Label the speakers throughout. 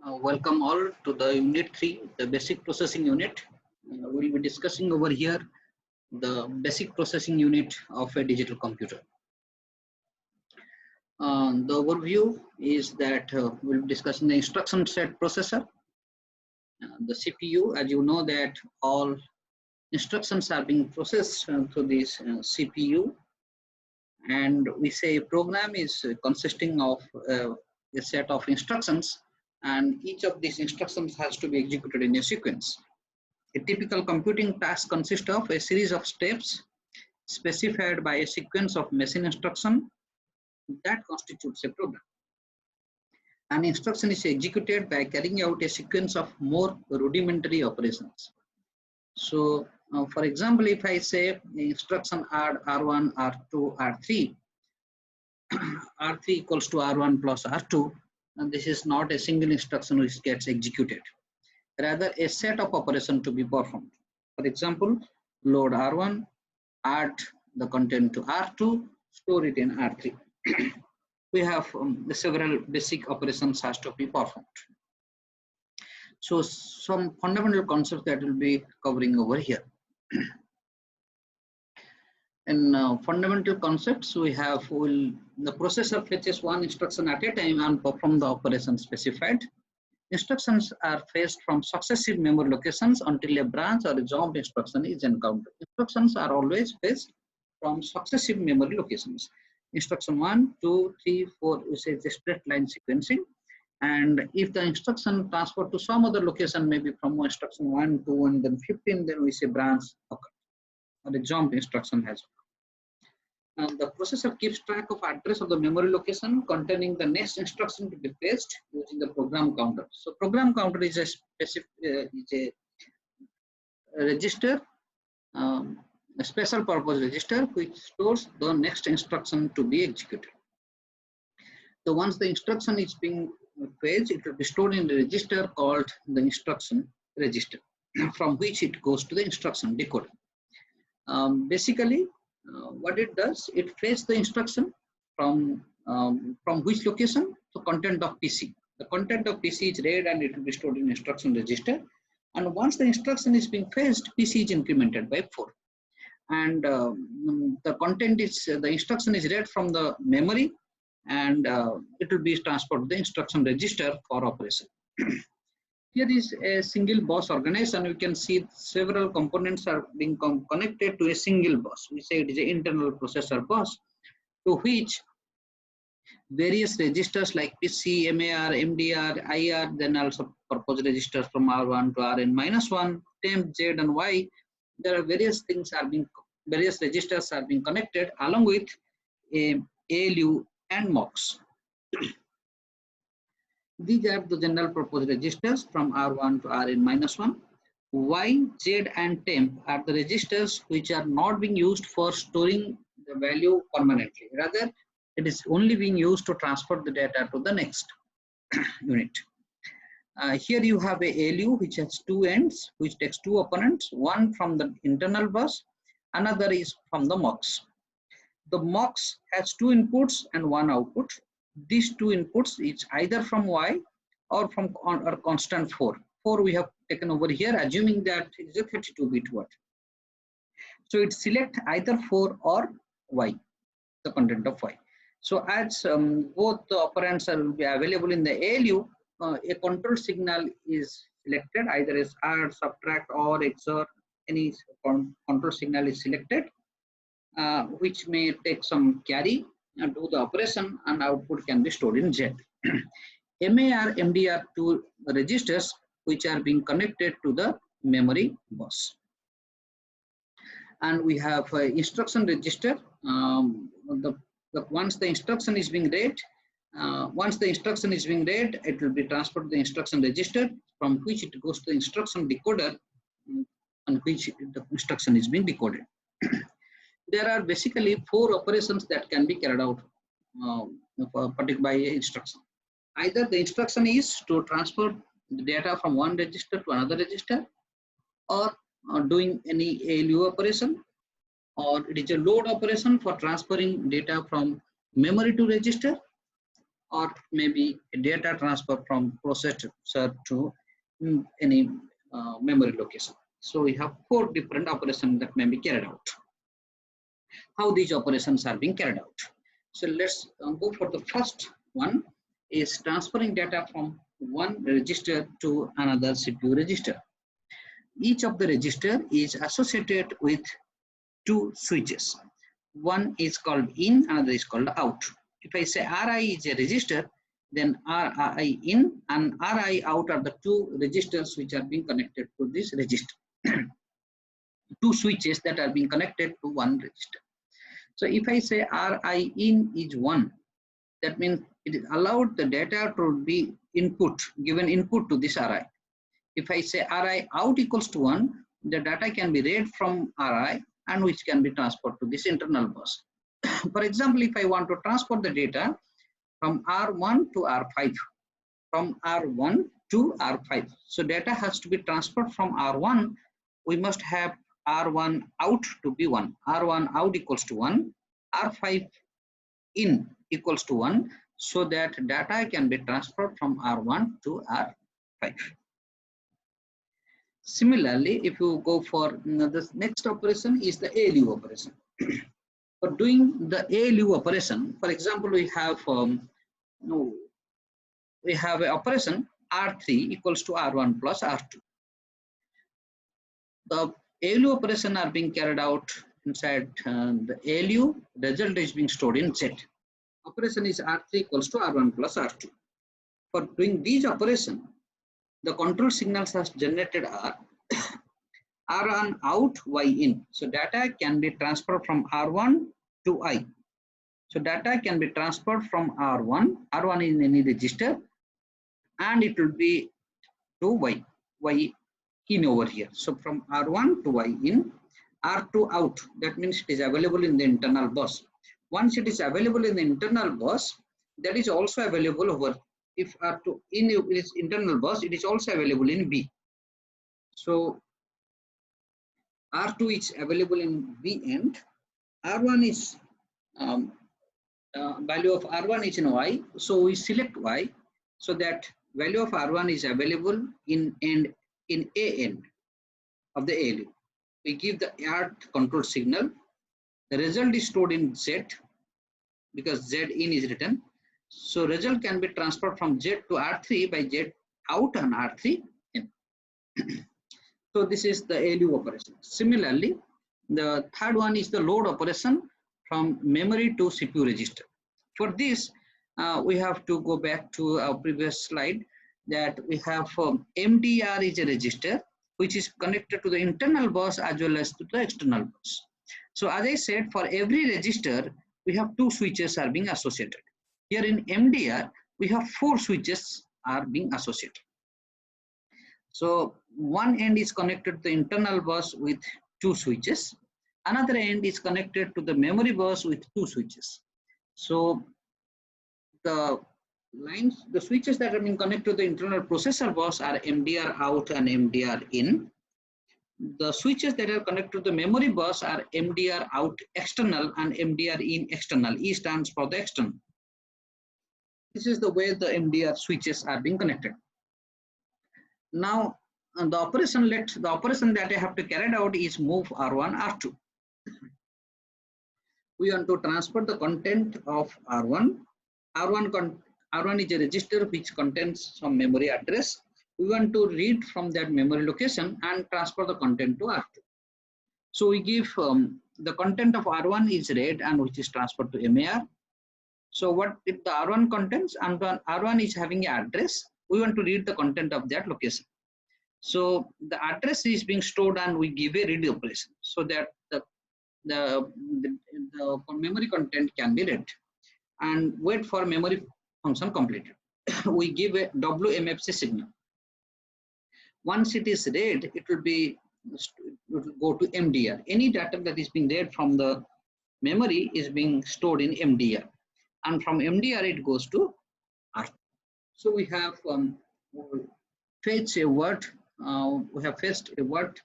Speaker 1: Welcome all to the Unit 3, the Basic Processing Unit. We'll be discussing over here the basic processing unit of a digital computer. The overview is that we'll be discussing the instruction set processor, the CPU. As you know that all instructions are being processed through this CPU, and we say a program is consisting of a set of instructions, and each of these instructions has to be executed in a sequence. A typical computing task consists of a series of steps specified by a sequence of machine instruction that constitutes a program. An instruction is executed by carrying out a sequence of more rudimentary operations. So, for example, if I say the instruction add R1, R2, R3, R3 equals to R1 plus R2, and this is not a single instruction which gets executed, rather a set of operations to be performed. For example, load R1, add the content to R2, store it in R3. We have several basic operations has to be performed. So some fundamental concepts that we'll be covering over here. In fundamental concepts, we have the processor fetches one instruction at a time and perform the operation specified. Instructions are fetched from successive memory locations until a branch or a jump instruction is encountered. Instructions are always fetched from successive memory locations. Instruction 1, 2, 3, 4, we say the straight line sequencing. And if the instruction transferred to some other location, maybe from instruction 1, 2, and then 15, then we say branch occurred, or the jump instruction has occurred. And the processor keeps track of address of the memory location containing the next instruction to be fetched using the program counter. So program counter is a specific register, a special purpose register which stores the next instruction to be executed. So once the instruction is being fetched, it will be stored in the register called the instruction register, from which it goes to the instruction decoder. Basically, what it does, it fetches the instruction from which location? The content of PC. The content of PC is read and it will be stored in instruction register. And once the instruction is being fetched, PC is incremented by 4. And the content is, the instruction is read from the memory, and it will be transferred to the instruction register for operation. Here is a single bus organization. We can see several components are being connected to a single bus. We say it is an internal processor bus, to which various registers like PC, MAR, MDR, IR, then also purpose registers from R1 to Rn-1, temp, Z, and Y. There are various registers are being connected along with a ALU and MOX. These are the general purpose registers from R1 to Rn-1. Y, Z, and temp are the registers which are not being used for storing the value permanently. Rather, it is only being used to transfer the data to the next unit. Here you have a ALU which has two ends, which takes two opponents, one from the internal bus, another is from the MOX. The MOX has two inputs and one output. These two inputs is either from Y or from or constant 4. 4 we have taken over here, assuming that it is a 32-bit word. So it select either 4 or Y, the content of Y. So as both the operands will be available in the ALU, a control signal is selected, either as add, subtract, or XOR. Any control signal is selected, which may take some carry and do the operation, and output can be stored in Z. MAR, MDR, two registers which are being connected to the memory bus. And we have instruction register. Once the instruction is being read, it will be transferred to the instruction register, from which it goes to the instruction decoder, on which the instruction is being decoded. There are basically 4 operations that can be carried out by instruction. Either the instruction is to transfer the data from one register to another register, or doing any ALU operation, or it is a load operation for transferring data from memory to register, or maybe a data transfer from processor to any memory location. So we have 4 different operations that may be carried out. How these operations are being carried out. So let's go for the first one, is transferring data from one register to another CPU register. Each of the register is associated with 2 switches. One is called in, another is called out. If I say RI is a register, then RI in and RI out are the 2 registers which are being connected to this register. 2 switches that are being connected to one register. So if I say RI in is 1, that means it is allowed the data to be given input to this RI. If I say RI out equals to 1, the data can be read from RI and which can be transferred to this internal bus. For example, if I want to transfer the data from R1 to R5, from R1 to R5. So data has to be transferred from R1. We must have R1 out to be 1. R1 out equals to 1. R5 in equals to 1. So that data can be transferred from R1 to R5. Similarly, if you go for the next operation is the ALU operation. For doing the ALU operation, for example, we have an operation R3 equals to R1 plus R2. The ALU operation are being carried out inside the ALU. Result is being stored in Z. Operation is R3 equals to R1 plus R2. For doing these operation, the control signals has generated are R1 out, Y in. So data can be transferred from R1 to I. So data can be transferred from R1 in any register, and it will be to Y in over here. So from R1 to Y in, R2 out, that means it is available in the internal bus. Once it is available in the internal bus, that is also available over, if R2 in its internal bus, it is also available in B. So R2 is available in B end, R1 is value of R1 is in Y, so we select Y, so that value of R1 is available in A end of the ALU. We give the AR control signal. The result is stored in Z because Z in is written. So result can be transferred from Z to R3 by Z out and R3 in. So this is the ALU operation. Similarly, the third one is the load operation from memory to CPU register. For this, we have to go back to our previous slide, that we have MDR is a register which is connected to the internal bus as well as to the external bus. So as I said, for every register, we have 2 switches are being associated. Here in MDR, we have 4 switches are being associated. So one end is connected to the internal bus with 2 switches. Another end is connected to the memory bus with 2 switches. So the switches that are being connected to the internal processor bus are MDR out and MDR in. The switches that are connected to the memory bus are MDR out external and MDR in external. E stands for the external. This is the way the MDR switches are being connected. Now, the operation that I have to carry out is move R1, R2. We want to transfer the content of R1. R1 is a register which contains some memory address. We want to read from that memory location and transfer the content to R2. So we give the content of R1 is read and which is transferred to MAR. So what if the R1 contains, and R1 is having an address, we want to read the content of that location. So the address is being stored and we give a read operation so that the memory content can be read, and wait for memory function completed. We give a WMFC signal. Once it is read, it will go to MDR. Any data that is being read from the memory is being stored in MDR, and from MDR it goes to R. So we have fetched a word. We have fetched a word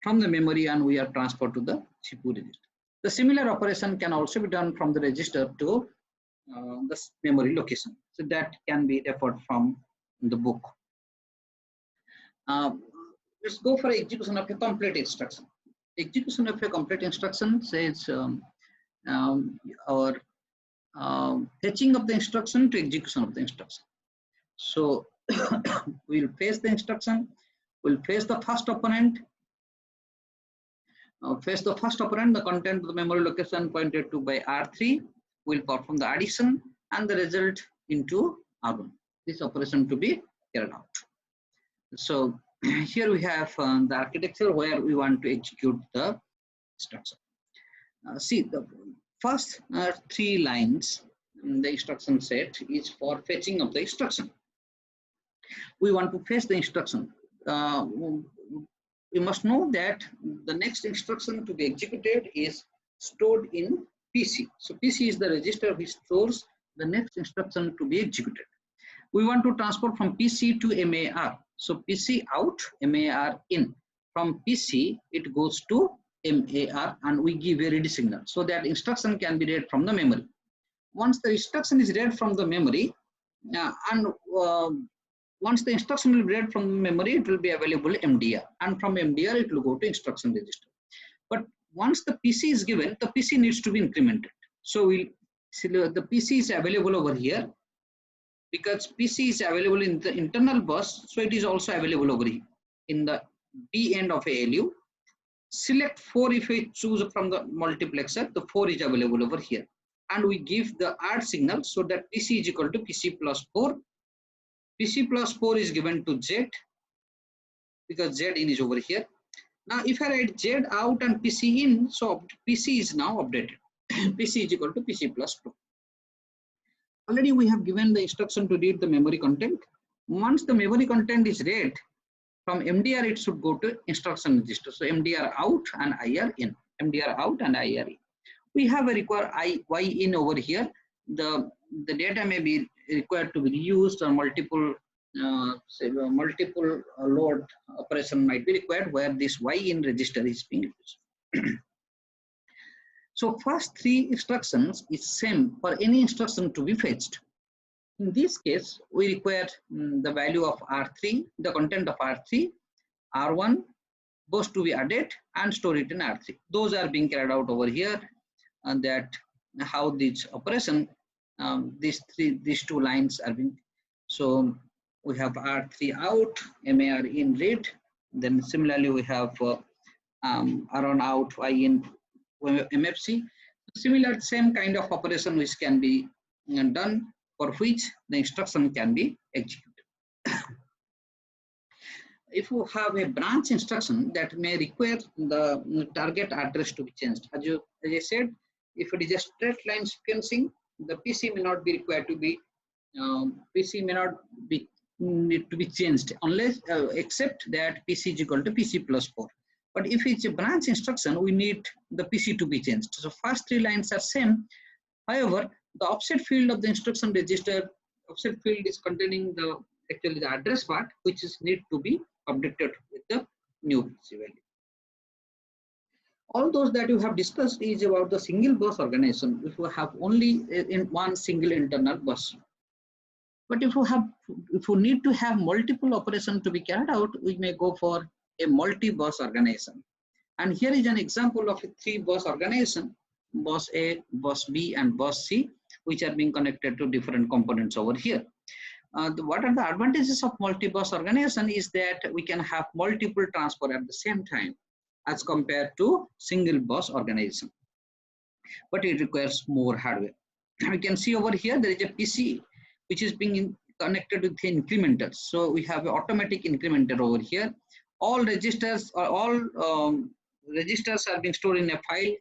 Speaker 1: from the memory and we are transferred to the CPU register. The similar operation can also be done from the register to the memory location. So that can be referred from the book. Let's go for execution of a complete instruction. Execution of a complete instruction says our fetching of the instruction to execution of the instruction. So we'll fetch the instruction, we'll fetch the first operand, the content of the memory location pointed to by R3, will perform the addition and the result into R1. This operation to be carried out. So here we have the architecture where we want to execute the instruction. See, the first 3 lines in the instruction set is for fetching of the instruction. We want to fetch the instruction. We must know that the next instruction to be executed is stored in PC. So PC is the register which stores the next instruction to be executed. We want to transfer from PC to MAR. So PC out, MAR in. From PC, it goes to MAR and we give a ready signal so that instruction can be read from the memory. Once the instruction is read from the memory, once the instruction will be read from the memory, it will be available MDR, and from MDR it will go to instruction register. But once the PC is given, the PC needs to be incremented. So the PC is available over here. Because PC is available in the internal bus, so it is also available over here in the B end of ALU. Select 4 if we choose from the multiplexer, the 4 is available over here. And we give the add signal so that PC is equal to PC plus 4. PC plus 4 is given to Z because Z in is over here. Now if I write Z out and PC in, so PC is now updated. PC is equal to PC plus 2. Already we have given the instruction to read the memory content. Once the memory content is read, from MDR it should go to instruction register. So MDR out and IR in. MDR out and IR in. We have a require Y in over here. The data may be required to be reused or multiple load operation might be required where this Y in register is being used. So first 3 instructions is same for any instruction to be fetched. In this case, we require the value of R3, the content of R3, R1, both to be added and store it in R3. Those are being carried out over here, and that how this operation, these 2 lines are being. So we have R3 out, MAR in read. Then similarly we have R1 out, Y in MFC. Similar same kind of operation which can be done, for which the instruction can be executed. If you have a branch instruction that may require the target address to be changed, as I said, if it is a straight line sequencing, the PC may not be required to be need to be changed unless except that PC is equal to PC plus 4. But if it's a branch instruction, we need the PC to be changed. So first 3 lines are same. However, the offset field of the instruction register, offset field is containing actually the address part, which is need to be updated with the new PC value. All those that you have discussed is about the single bus organization. If you have only in one single internal bus. But if you need to have multiple operations to be carried out, we may go for a multi-bus organization. And here is an example of a 3-bus organization, bus A, bus B, and bus C, which are being connected to different components over here. What are the advantages of multi-bus organization is that we can have multiple transfer at the same time as compared to single bus organization. But it requires more hardware. We can see over here there is a PC which is being connected with the incrementers. So we have an automatic incrementer over here. All registers or all registers are being stored in a file.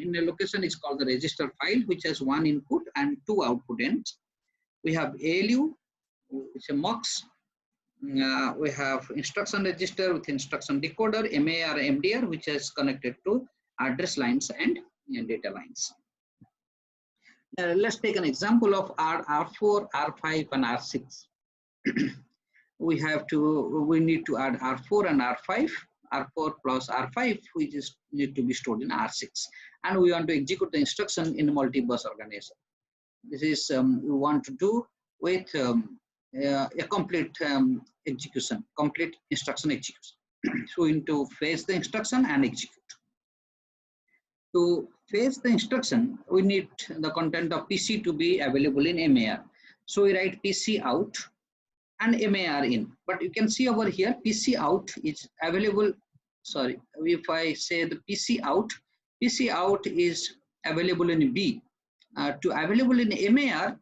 Speaker 1: In a location is called the register file, which has 1 input and 2 output ends. We have ALU, which is a MUX. We have instruction register with instruction decoder, MAR, MDR, which is connected to address lines and data lines. Let's take an example of R4, R5, and R6. We need to add R4 and R5, R4 plus R5, which is need to be stored in R6, and we want to execute the instruction in multi-bus organization. This is we want to do with a complete execution, complete instruction execution. So we need to fetch the instruction and execute. To fetch the instruction, we need the content of PC to be available in MAR. So we write PC out and MAR in. But you can see over here, PC out is available. Sorry, if I say the PC out is available in B. To available in MAR,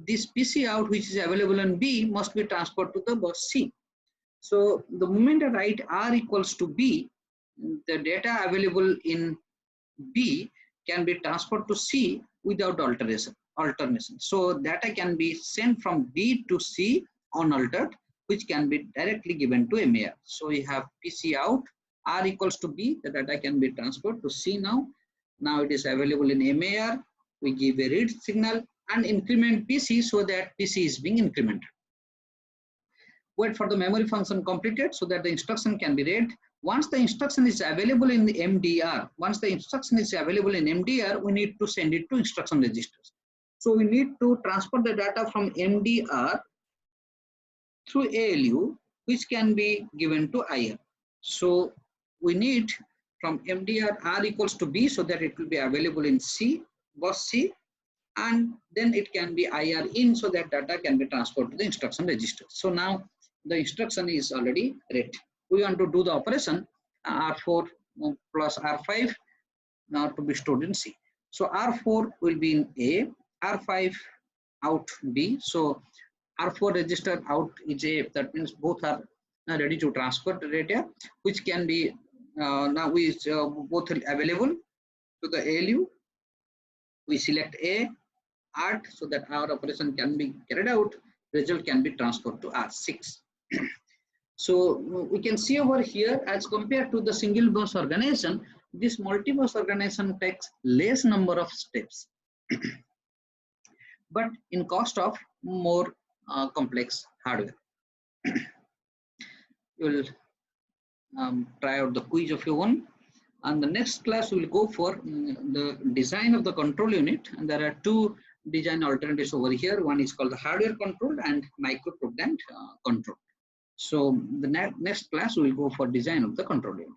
Speaker 1: this PC out which is available in B must be transferred to the bus C. So the moment I write R equals to B, the data available in B can be transferred to C without alternation. So data can be sent from B to C unaltered, which can be directly given to MAR. So we have PC out, R equals to B, the data can be transferred to C now. Now it is available in MAR. We give a read signal and increment PC so that PC is being incremented. Wait for the memory function completed so that the instruction can be read. Once the instruction is available in the MDR, we need to send it to instruction registers. So we need to transfer the data from MDR through ALU, which can be given to IR. So we need from MDR R equals to B so that it will be available in C, bus C, and then it can be IR in so that data can be transferred to the instruction register. So now the instruction is already read. We want to do the operation R4 plus R5 now to be stored in C. So R4 will be in A, R5 out B. So R4 register out is A, that means both are ready to transfer the data, which can be now is both available to the ALU. We select A, ART, so that our operation can be carried out, result can be transferred to R6. So we can see over here, as compared to the single bus organization, this multi-bus organization takes less number of steps, but in cost of more complex hardware. You will try out the quiz of your own. And the next class we will go for the design of the control unit, and there are two design alternatives over here. One is called the hardware control and micro-programmed control. So the next class we will go for design of the control unit.